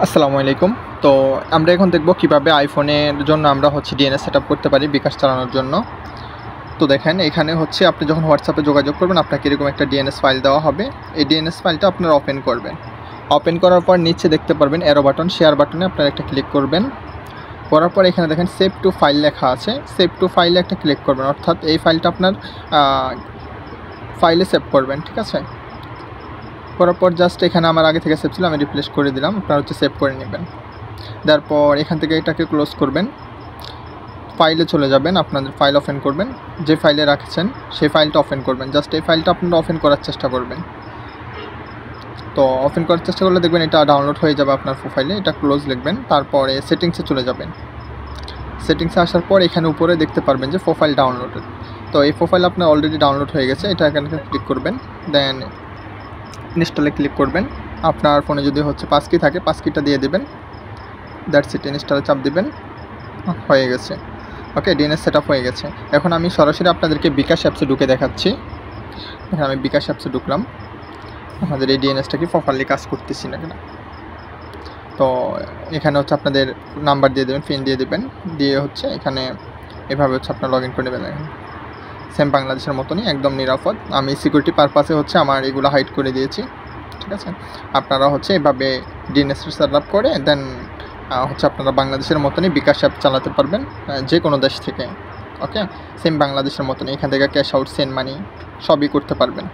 আসসালামু আলাইকুম। তো আমরা এখন দেখব কিভাবে আইফোনের জন্য আমরা ডিএনএস সেটআপ করতে পারি বিকাশ চালানোর জন্য। তো দেখেন এখানে আপনি যখন হোয়াটসঅ্যাপে যোগাযোগ করবেন আপনাকে এরকম একটা ডিএনএস ফাইল দেওয়া হবে। এই ডিএনএস ফাইলটা আপনারা ওপেন করবেন। ওপেন করার পর নিচে দেখতে পারবেন অ্যারো বাটন, শেয়ার বাটনে আপনারা একটা ক্লিক করবেন। করার পর এখানে দেখেন সেভ টু ফাইল লেখা আছে। সেভ টু ফাইলে একটা ক্লিক করবেন, অর্থাৎ এই ফাইলটা আপনার ফাইলে সেভ করবেন, ঠিক আছে? করার পর জাস্ট এখানে আমার আগে থেকে সেভ ছিল, আমি রিপ্লেস করে দিলাম। আপনারা সেভ করে নেবেন। তারপর এখান থেকে এটাকে ক্লোজ করবেন, ফাইলে চলে যাবেন, আপনাদের ফাইল ওপেন করবেন, যে ফাইলে রাখছেন সেই ফাইলটা ওপেন করবেন। জাস্ট এই ফাইলটা আপনারা ওপেন করার চেষ্টা করবেন। তো ওপেন করার চেষ্টা করলে দেখবেন এটা ডাউনলোড হয়ে যাবে আপনার প্রোফাইলে। এটা ক্লোজ লিখবেন, তারপরে সেটিংসে চলে যাবেন। সেটিংসে আসার পর এখানে উপরে দেখতে পারবেন যে প্রোফাইল ডাউনলোডেড। তো এই প্রোফাইল আপনার অলরেডি ডাউনলোড হয়ে গেছে। এটা এখানে ক্লিক করবেন, দেন ইনস্টলে ক্লিক করবেন। আপনার ফোনে যদি পাসকি থাকে পাসকিটা দিয়ে দেবেন, দ্যাটস ইট। ইনস্টলে চাপ দিবেন, হয়ে গেছে। ওকে, ডিএনএস সেটআপ হয়ে গেছে। এখন আমি সরাসরি আপনাদেরকে বিকাশ অ্যাপসে ঢুকে দেখাচ্ছি। আমি বিকাশ অ্যাপসে ঢুকলাম, আমাদের এই ডিএনএসটা কি প্রপারলি কাজ করতেছি না কিনা। তো এখানে আপনাদের নাম্বার দিয়ে দেবেন, পিন দিয়ে দেবেন, দিয়ে এখানে এভাবে আপনার লগ ইন করে নেবেন। সেম বাংলাদেশের মতনই একদম নিরাপদ। আমি সিকিউরিটি পারপাসে আমার এগুলো হাইড করে দিয়েছি, ঠিক আছে? আপনারা এভাবে ডিএনএস সেটআপ করে দেন আপনারা বাংলাদেশের মতনই বিকাশ অ্যাপ চালাতে পারবেন, যে কোনো দেশ থেকে। ওকে, সেম বাংলাদেশের মতনই এখান থেকে ক্যাশ আউট, সেন্ড মানি সবই করতে পারবেন।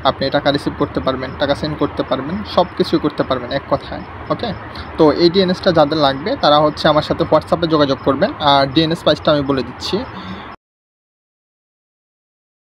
আপনি টাকা রিসিভ করতে পারবেন, টাকা সেন্ড করতে পারবেন, সব কিছুই করতে পারবেন এক কথায়। ওকে, তো এই ডিএনএসটা যাদের লাগবে তারা আমার সাথে হোয়াটসঅ্যাপে যোগাযোগ করবেন। আর ডিএনএস প্রাইসটা আমি বলে দিচ্ছি।